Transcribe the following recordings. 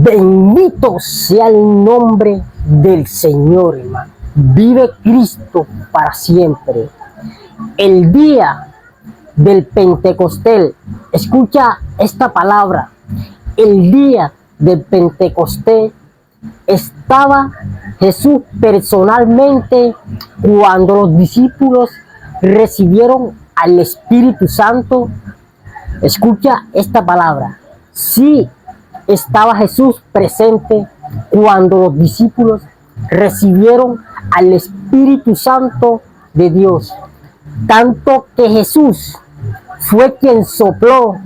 Bendito sea el nombre del Señor, hermano. Vive Cristo para siempre. El día del Pentecostés, escucha esta palabra. El día del Pentecostés estaba Jesús personalmente cuando los discípulos recibieron al Espíritu Santo. Escucha esta palabra. Sí, estaba Jesús presente cuando los discípulos recibieron al Espíritu Santo de Dios. Tanto que Jesús fue quien sopló.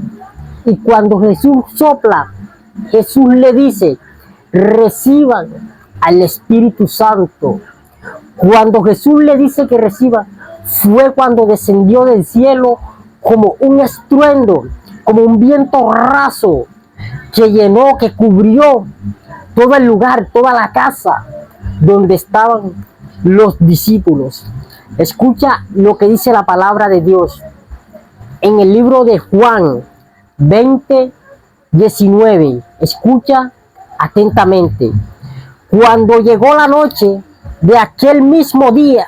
Y cuando Jesús sopla, Jesús le dice: reciban al Espíritu Santo. Cuando Jesús le dice que reciba, fue cuando descendió del cielo como un estruendo, como un viento raso, que llenó, que cubrió todo el lugar, toda la casa donde estaban los discípulos. Escucha lo que dice la palabra de Dios en el libro de Juan 20:19. Escucha atentamente. Cuando llegó la noche de aquel mismo día,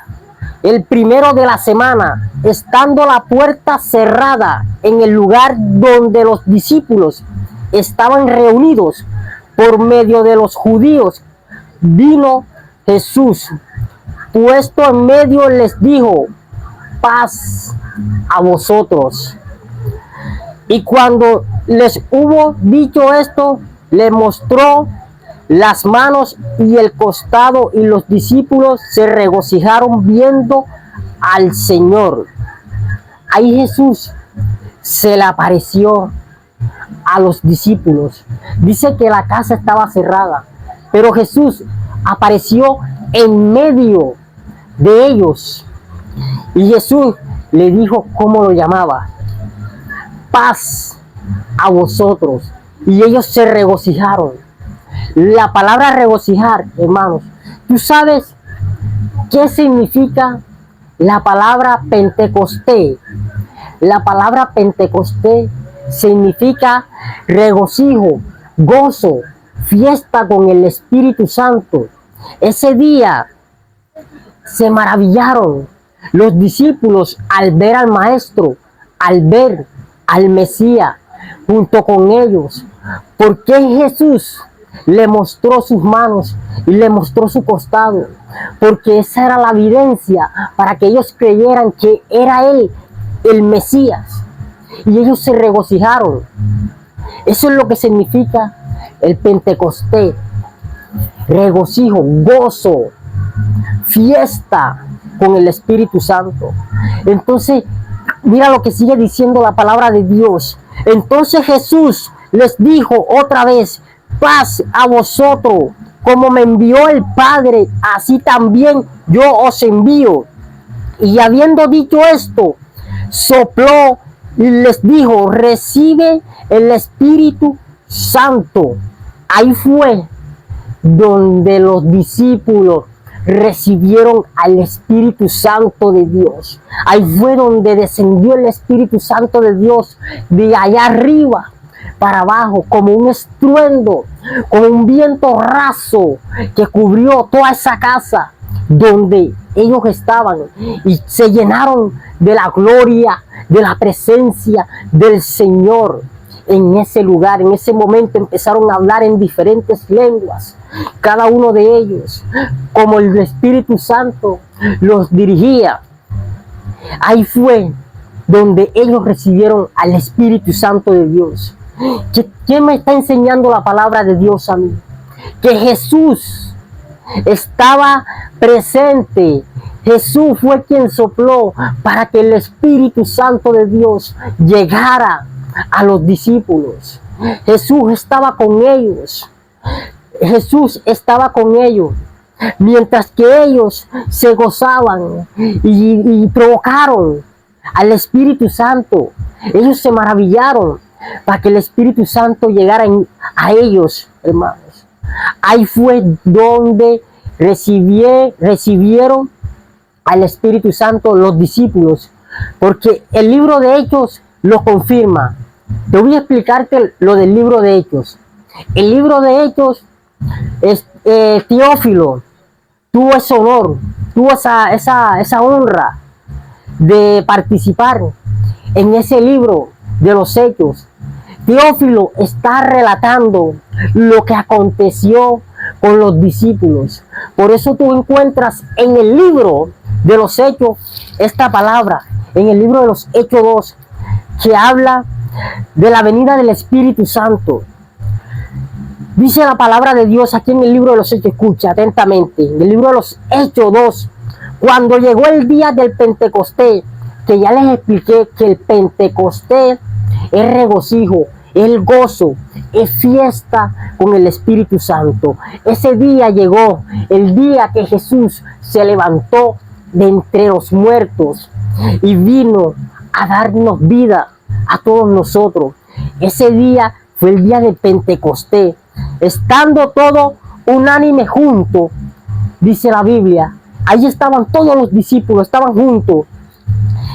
el primero de la semana, estando la puerta cerrada en el lugar donde los discípulos estaban reunidos por medio de los judíos, vino Jesús, puesto en medio, les dijo: paz a vosotros. Y cuando les hubo dicho esto, le mostró las manos y el costado, y los discípulos se regocijaron viendo al Señor. Ahí Jesús se le apareció a los discípulos. Dice que la casa estaba cerrada, pero Jesús apareció en medio de ellos. Y Jesús le dijo cómo lo llamaba: paz a vosotros. Y ellos se regocijaron. La palabra regocijar, hermanos, ¿tú sabes qué significa la palabra Pentecostés? La palabra Pentecostés significa regocijo, gozo, fiesta con el Espíritu Santo. Ese día se maravillaron los discípulos al ver al Maestro, al ver al Mesías junto con ellos, porque Jesús le mostró sus manos y le mostró su costado, porque esa era la evidencia para que ellos creyeran que era Él el Mesías, y ellos se regocijaron. Eso es lo que significa el Pentecostés: regocijo, gozo, fiesta con el Espíritu Santo. Entonces, mira lo que sigue diciendo la palabra de Dios. Entonces Jesús les dijo otra vez: paz a vosotros. Como me envió el Padre, así también yo os envío. Y habiendo dicho esto, sopló y les dijo: recibe el Espíritu Santo. Ahí fue donde los discípulos recibieron al Espíritu Santo de Dios. Ahí fue donde descendió el Espíritu Santo de Dios, de allá arriba para abajo, como un estruendo, como un viento raso que cubrió toda esa casa donde ellos estaban, y se llenaron de la gloria, de la presencia del Señor. En ese lugar, en ese momento, empezaron a hablar en diferentes lenguas, cada uno de ellos, como el Espíritu Santo los dirigía. Ahí fue donde ellos recibieron al Espíritu Santo de Dios. ¿Quién me está enseñando la palabra de Dios a mí? Que Jesús estaba presente. Jesús fue quien sopló para que el Espíritu Santo de Dios llegara a los discípulos. Jesús estaba con ellos. Jesús estaba con ellos, mientras que ellos se gozaban y provocaron al Espíritu Santo. Ellos se maravillaron para que el Espíritu Santo llegara a ellos, hermanos. Ahí fue donde recibieron al Espíritu Santo los discípulos, porque el libro de Hechos lo confirma. Te voy a explicarte lo del libro de Hechos. El libro de Hechos, Teófilo tuvo ese honor, tuvo esa honra de participar en ese libro de los Hechos. Teófilo está relatando lo que aconteció con los discípulos. Por eso tú encuentras en el libro de los Hechos esta palabra, en el libro de los Hechos 2, que habla de la venida del Espíritu Santo. Dice la palabra de Dios aquí en el libro de los Hechos, escucha atentamente, en el libro de los Hechos 2, cuando llegó el día del Pentecostés, que ya les expliqué que el Pentecostés es regocijo, es gozo, es fiesta con el Espíritu Santo. Ese día llegó, el día que Jesús se levantó de entre los muertos y vino a darnos vida a todos nosotros. Ese día fue el día de Pentecostés, estando todo unánime junto, dice la Biblia. Ahí estaban todos los discípulos, estaban juntos.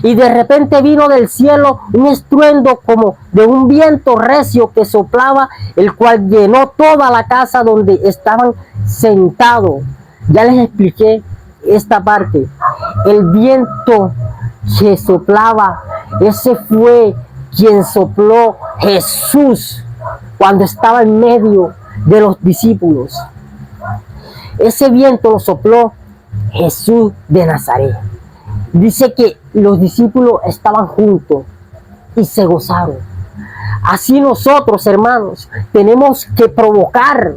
Y de repente vino del cielo un estruendo como de un viento recio que soplaba, el cual llenó toda la casa donde estaban sentados. Ya les expliqué esta parte. El viento que soplaba, ese fue quien sopló Jesús cuando estaba en medio de los discípulos. Ese viento lo sopló Jesús de Nazaret. Dice que los discípulos estaban juntos y se gozaron. Así nosotros, hermanos, tenemos que provocar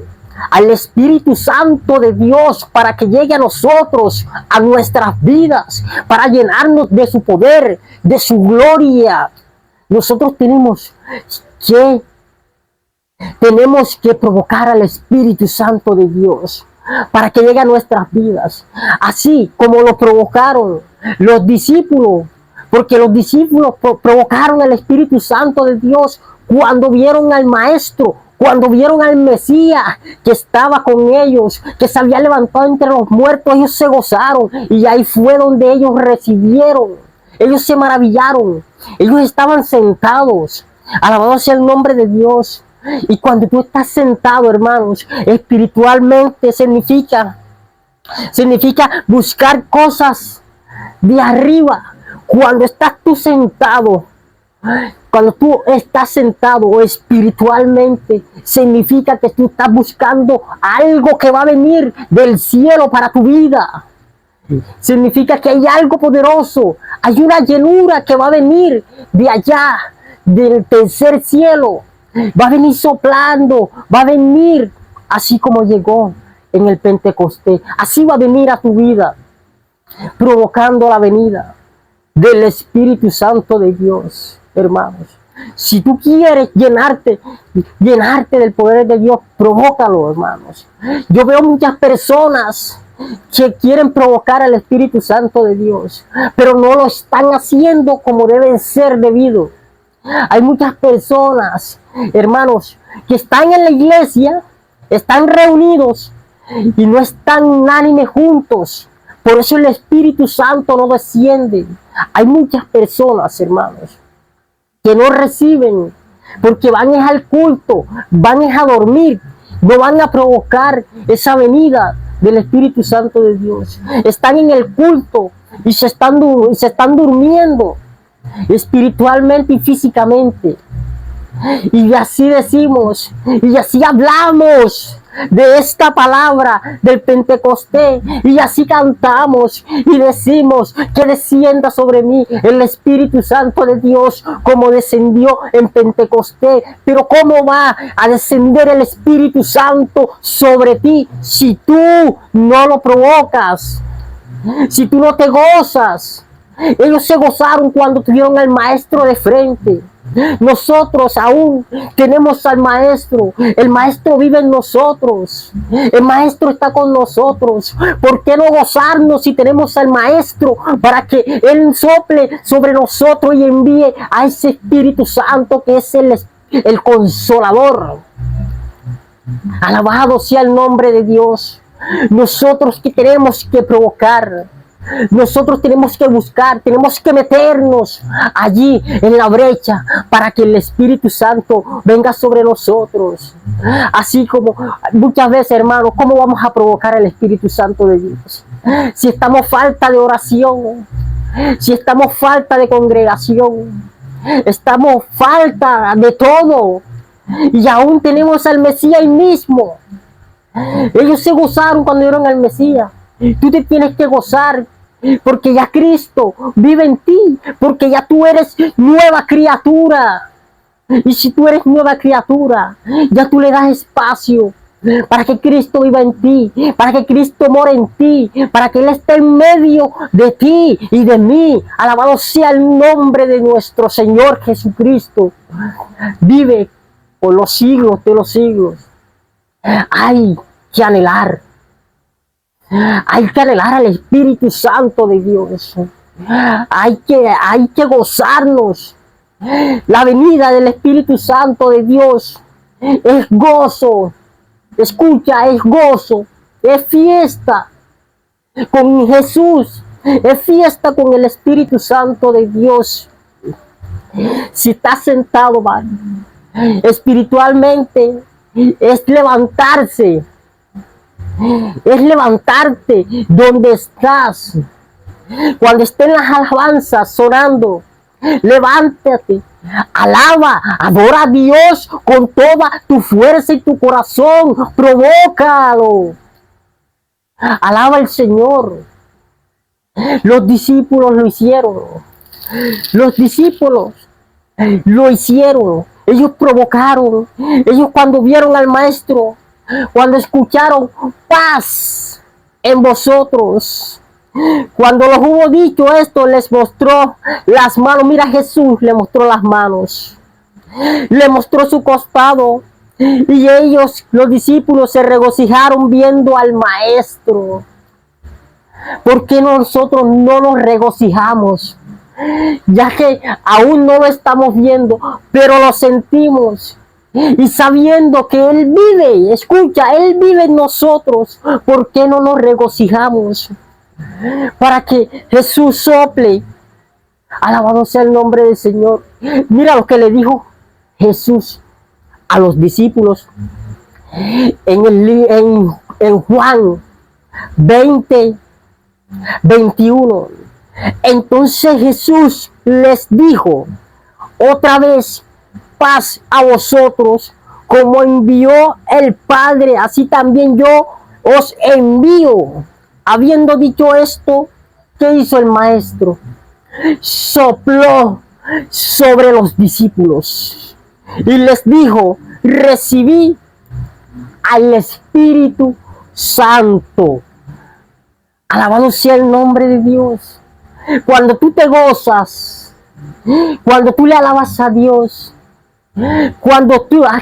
al Espíritu Santo de Dios para que llegue a nosotros, a nuestras vidas, para llenarnos de su poder, de su gloria. Nosotros tenemos que provocar al Espíritu Santo de Dios para que llegue a nuestras vidas, así como lo provocaron los discípulos, porque los discípulos provocaron al Espíritu Santo de Dios cuando vieron al Maestro, cuando vieron al Mesías que estaba con ellos, que se había levantado entre los muertos. Ellos se gozaron y ahí fue donde ellos recibieron, ellos se maravillaron, ellos estaban sentados, alabado sea el nombre de Dios. Y cuando tú estás sentado, hermanos, espiritualmente significa buscar cosas de arriba. Cuando estás tú sentado, espiritualmente, significa que tú estás buscando algo que va a venir del cielo para tu vida. Significa que hay algo poderoso, hay una llenura que va a venir de allá, del tercer cielo. Va a venir soplando, va a venir así como llegó en el Pentecostés. Así va a venir a tu vida, provocando la venida del Espíritu Santo de Dios, hermanos. Si tú quieres llenarte del poder de Dios, provócalo, hermanos. Yo veo muchas personas que quieren provocar al Espíritu Santo de Dios, pero no lo están haciendo como deben ser debido. Hay muchas personas, hermanos, que están en la iglesia, están reunidos y no están unánimes juntos. Por eso el Espíritu Santo no desciende. Hay muchas personas, hermanos, que no reciben porque van al culto, van a dormir, no van a provocar esa venida del Espíritu Santo de Dios. Están en el culto y se están durmiendo espiritualmente y físicamente. Y así decimos, y así hablamos de esta palabra del Pentecostés, y así cantamos y decimos que descienda sobre mí el Espíritu Santo de Dios como descendió en Pentecostés. Pero ¿cómo va a descender el Espíritu Santo sobre ti si tú no lo provocas? Si tú no te gozas. Ellos se gozaron cuando tuvieron al Maestro de frente. Nosotros aún tenemos al Maestro. El Maestro vive en nosotros. El Maestro está con nosotros. ¿Por qué no gozarnos si tenemos al Maestro para que Él sople sobre nosotros y envíe a ese Espíritu Santo que es el Consolador? Alabado sea el nombre de Dios. Nosotros que tenemos que provocar Nosotros tenemos que buscar, tenemos que meternos allí en la brecha para que el Espíritu Santo venga sobre nosotros. Así como muchas veces, hermanos, ¿cómo vamos a provocar el Espíritu Santo de Dios? Si estamos falta de oración, si estamos falta de congregación, estamos falta de todo, y aún tenemos al Mesías ahí mismo. Ellos se gozaron cuando vieron al Mesías. Tú te tienes que gozar porque ya Cristo vive en ti, porque ya tú eres nueva criatura. Y si tú eres nueva criatura, ya tú le das espacio para que Cristo viva en ti, para que Cristo more en ti, para que Él esté en medio de ti y de mí. Alabado sea el nombre de nuestro Señor Jesucristo. Vive por los siglos de los siglos. Hay que anhelar al Espíritu Santo de Dios. Hay que gozarnos. La venida del Espíritu Santo de Dios es gozo. Escucha, es gozo, es fiesta con Jesús, es fiesta con el Espíritu Santo de Dios. Si estás sentado, man, espiritualmente, es levantarte donde estás. Cuando estén las alabanzas sonando, levántate, alaba, adora a Dios con toda tu fuerza y tu corazón, provócalo. Alaba al Señor. Los discípulos lo hicieron. Los discípulos lo hicieron. Ellos provocaron. Ellos cuando vieron al Maestro, cuando escucharon paz en vosotros, cuando los hubo dicho esto, les mostró las manos. Mira, Jesús le mostró las manos, le mostró su costado, y ellos, los discípulos, se regocijaron viendo al Maestro. ¿Por qué nosotros no nos regocijamos? Ya que aún no lo estamos viendo, pero lo sentimos. Y sabiendo que Él vive, escucha, Él vive en nosotros, ¿por qué no nos regocijamos? Para que Jesús sople. Alabado sea el nombre del Señor. Mira lo que le dijo Jesús a los discípulos en Juan 20:21. Entonces Jesús les dijo otra vez: paz a vosotros, como envió el Padre, así también yo os envío. Habiendo dicho esto, ¿qué hizo el Maestro? Sopló sobre los discípulos y les dijo: recibí al Espíritu Santo. Alabado sea el nombre de Dios. Cuando tú te gozas, cuando tú le alabas a Dios, cuando a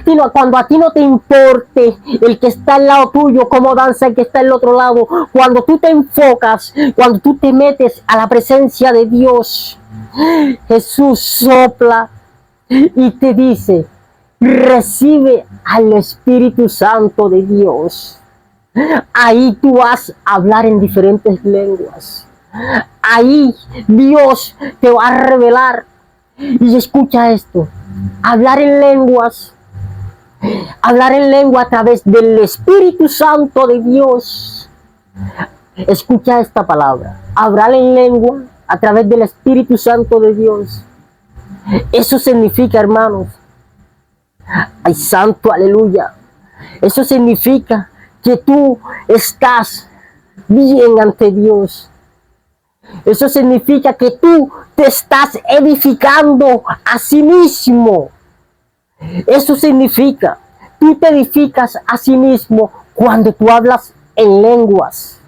ti no te importe el que está al lado tuyo, cómo danza el que está al otro lado, cuando tú te enfocas, cuando tú te metes a la presencia de Dios, Jesús sopla y te dice: recibe al Espíritu Santo de Dios. Ahí tú vas a hablar en diferentes lenguas. Ahí Dios te va a revelar. Y escucha esto: hablar en lengua a través del Espíritu Santo de Dios. Escucha esta palabra: hablar en lengua a través del Espíritu Santo de Dios. Eso significa, hermanos, ay santo, aleluya, eso significa que tú estás bien ante Dios. Eso significa que tú te estás edificando a sí mismo. Eso significa, tú te edificas a sí mismo cuando tú hablas en lenguas.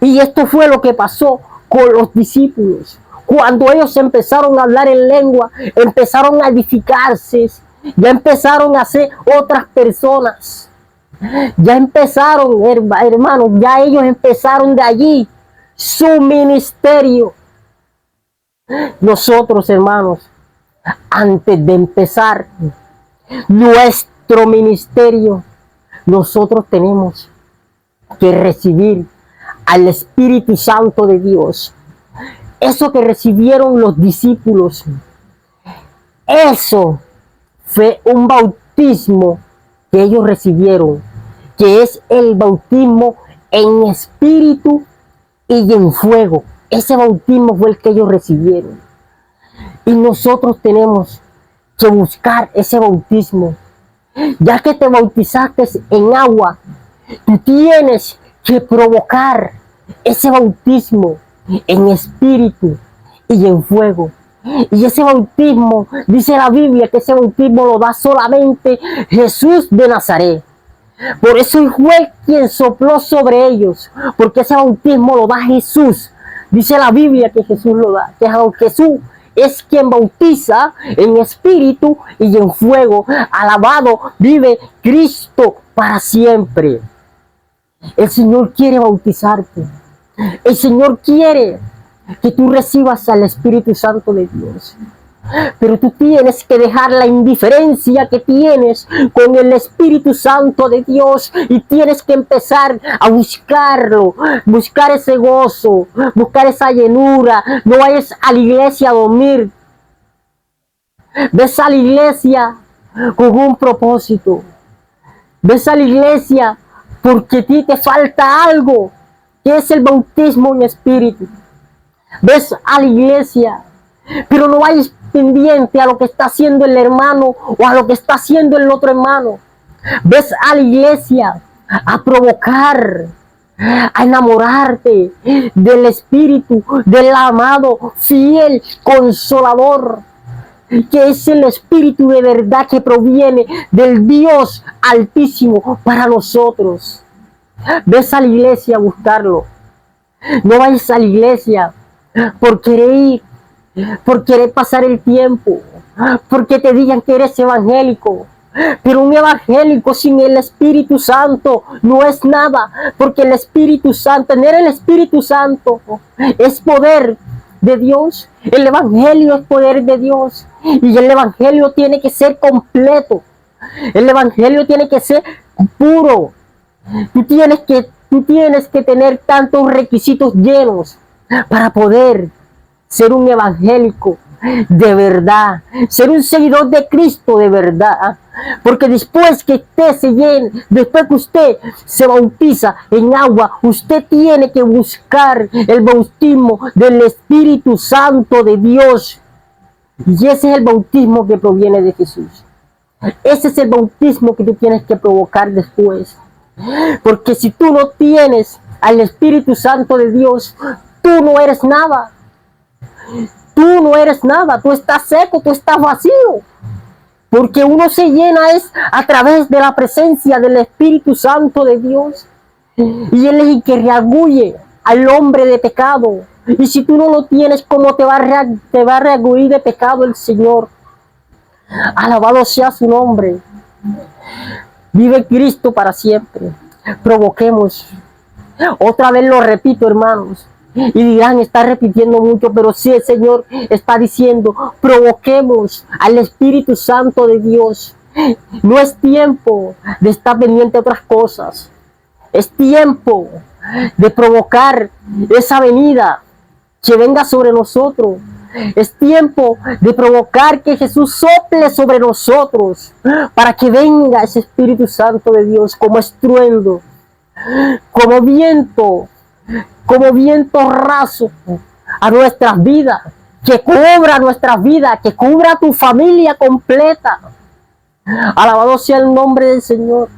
Y esto fue lo que pasó con los discípulos. Cuando ellos empezaron a hablar en lengua, empezaron a edificarse, ya empezaron a ser otras personas. Ya empezaron, hermanos, ya ellos empezaron de allí su ministerio. Nosotros, hermanos, antes de empezar nuestro ministerio, nosotros tenemos que recibir al Espíritu Santo de Dios. Eso que recibieron los discípulos, eso fue un bautismo que ellos recibieron, que es el bautismo en espíritu y en fuego. Ese bautismo fue el que ellos recibieron. Y nosotros tenemos que buscar ese bautismo. Ya que te bautizaste en agua, tú tienes que provocar ese bautismo en espíritu y en fuego. Y ese bautismo, dice la Biblia, que ese bautismo lo da solamente Jesús de Nazaret. Por eso fue quien sopló sobre ellos, porque ese bautismo lo da Jesús. Dice la Biblia que Jesús lo da, que Jesús es quien bautiza en espíritu y en fuego. Alabado vive Cristo para siempre. El Señor quiere bautizarte. El Señor quiere que tú recibas al Espíritu Santo de Dios. Pero tú tienes que dejar la indiferencia que tienes con el Espíritu Santo de Dios y tienes que empezar a buscarlo, buscar ese gozo, buscar esa llenura. No vayas a la iglesia a dormir. Ves a la iglesia con un propósito. Ves a la iglesia porque a ti te falta algo, que es el bautismo en espíritu. Ves a la iglesia, pero no vayas pendiente a lo que está haciendo el hermano o a lo que está haciendo el otro hermano. Ves a la iglesia a provocar, a enamorarte del Espíritu, del amado, fiel, consolador, que es el Espíritu de verdad que proviene del Dios Altísimo para nosotros. Ves a la iglesia a buscarlo. No vayas a la iglesia por querer ir, por querer pasar el tiempo, porque te digan que eres evangélico. Pero un evangélico sin el Espíritu Santo no es nada, porque el Espíritu Santo, tener el Espíritu Santo es poder de Dios. El evangelio es poder de Dios y el evangelio tiene que ser completo. El evangelio tiene que ser puro. Tú tienes que tener tantos requisitos llenos para poder ser un evangélico de verdad, ser un seguidor de Cristo de verdad. Porque después que usted se llene, después que usted se bautiza en agua, usted tiene que buscar el bautismo del Espíritu Santo de Dios. Y ese es el bautismo que proviene de Jesús. Ese es el bautismo que tú tienes que provocar después. Porque si tú no tienes al Espíritu Santo de Dios, tú no eres nada. Tú no eres nada, tú estás seco, tú estás vacío. Porque uno se llena es a través de la presencia del Espíritu Santo de Dios. Y Él es el que reargulle al hombre de pecado. Y si tú no lo tienes, ¿cómo te va a reargullir de pecado el Señor? Alabado sea su nombre. Vive Cristo para siempre. Provoquemos. Otra vez lo repito, hermanos. Y dirán, está repitiendo mucho, pero sí el Señor está diciendo, provoquemos al Espíritu Santo de Dios. No es tiempo de estar pendiente de otras cosas. Es tiempo de provocar esa venida que venga sobre nosotros. Es tiempo de provocar que Jesús sople sobre nosotros para que venga ese Espíritu Santo de Dios como estruendo, como viento raso a nuestras vidas, que cubra nuestras vidas, que cubra tu familia completa. Alabado sea el nombre del Señor.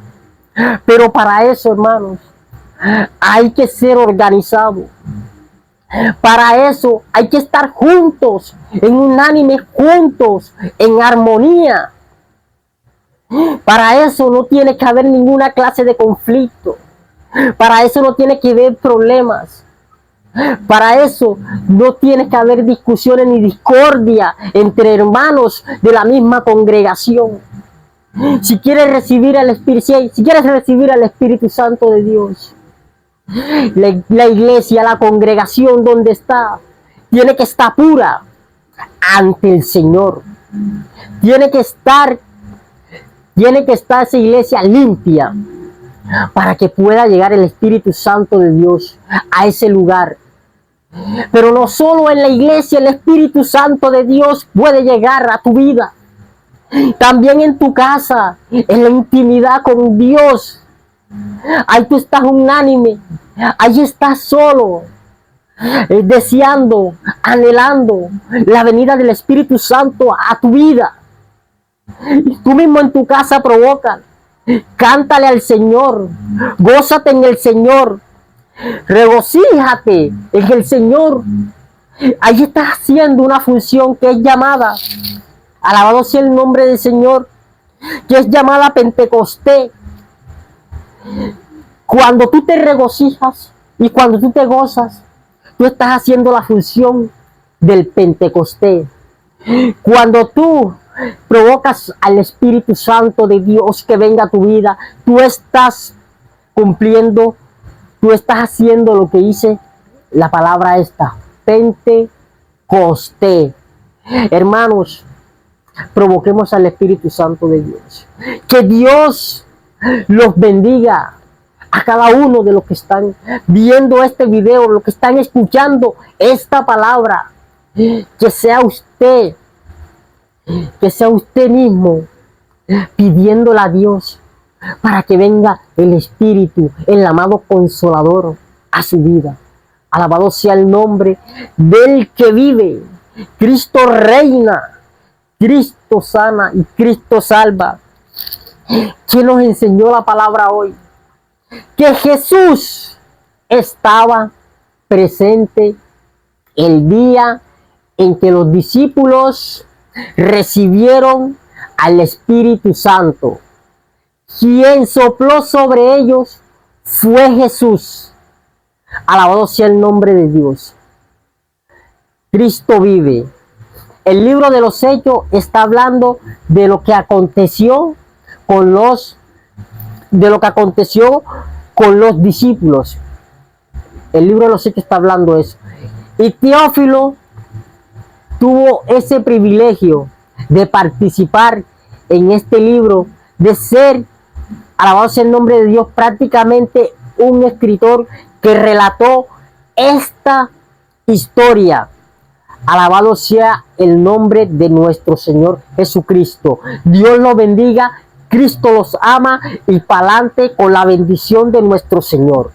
Pero para eso, hermanos, hay que ser organizado. Para eso hay que estar juntos, en unánime, juntos, en armonía. Para eso no tiene que haber ninguna clase de conflicto. Para eso no tiene que haber problemas. Para eso no tiene que haber discusiones ni discordia entre hermanos de la misma congregación. Si quieres recibir al Espíritu Santo de Dios, la iglesia, la congregación donde está, tiene que estar pura ante el Señor. Tiene que estar esa iglesia limpia. para que pueda llegar el Espíritu Santo de Dios a ese lugar. Pero no solo en la iglesia el Espíritu Santo de Dios puede llegar a tu vida. También en tu casa, en la intimidad con Dios. Ahí tú estás unánime, ahí estás solo, deseando, anhelando la venida del Espíritu Santo a tu vida. Y tú mismo en tu casa provoca, cántale al Señor, gózate en el Señor, regocíjate en el Señor. Ahí estás haciendo una función que es llamada, alabado sea el nombre del Señor, que es llamada Pentecostés. Cuando tú te regocijas y cuando tú te gozas, tú estás haciendo la función del Pentecostés. Cuando tú provocas al Espíritu Santo de Dios que venga a tu vida, tú estás cumpliendo, tú estás haciendo lo que dice la palabra esta, Pentecostés. Hermanos, provoquemos al Espíritu Santo de Dios. Que Dios los bendiga a cada uno de los que están viendo este video, los que están escuchando esta palabra. Que sea usted mismo pidiéndole a Dios para que venga el Espíritu, el amado Consolador a su vida. Alabado sea el nombre del que vive. Cristo reina, Cristo sana y Cristo salva. ¿Quién nos enseñó la palabra hoy? Que Jesús estaba presente el día en que los discípulos recibieron al Espíritu Santo. Quien sopló sobre ellos fue Jesús. Alabado sea el nombre de Dios. Cristo vive. El libro de los Hechos está hablando de lo que aconteció con los discípulos. El libro de los Hechos está hablando de eso. Y Teófilo tuvo ese privilegio de participar en este libro, de ser, alabado sea el nombre de Dios, prácticamente un escritor que relató esta historia. Alabado sea el nombre de nuestro Señor Jesucristo. Dios los bendiga, Cristo los ama y pa'lante con la bendición de nuestro Señor.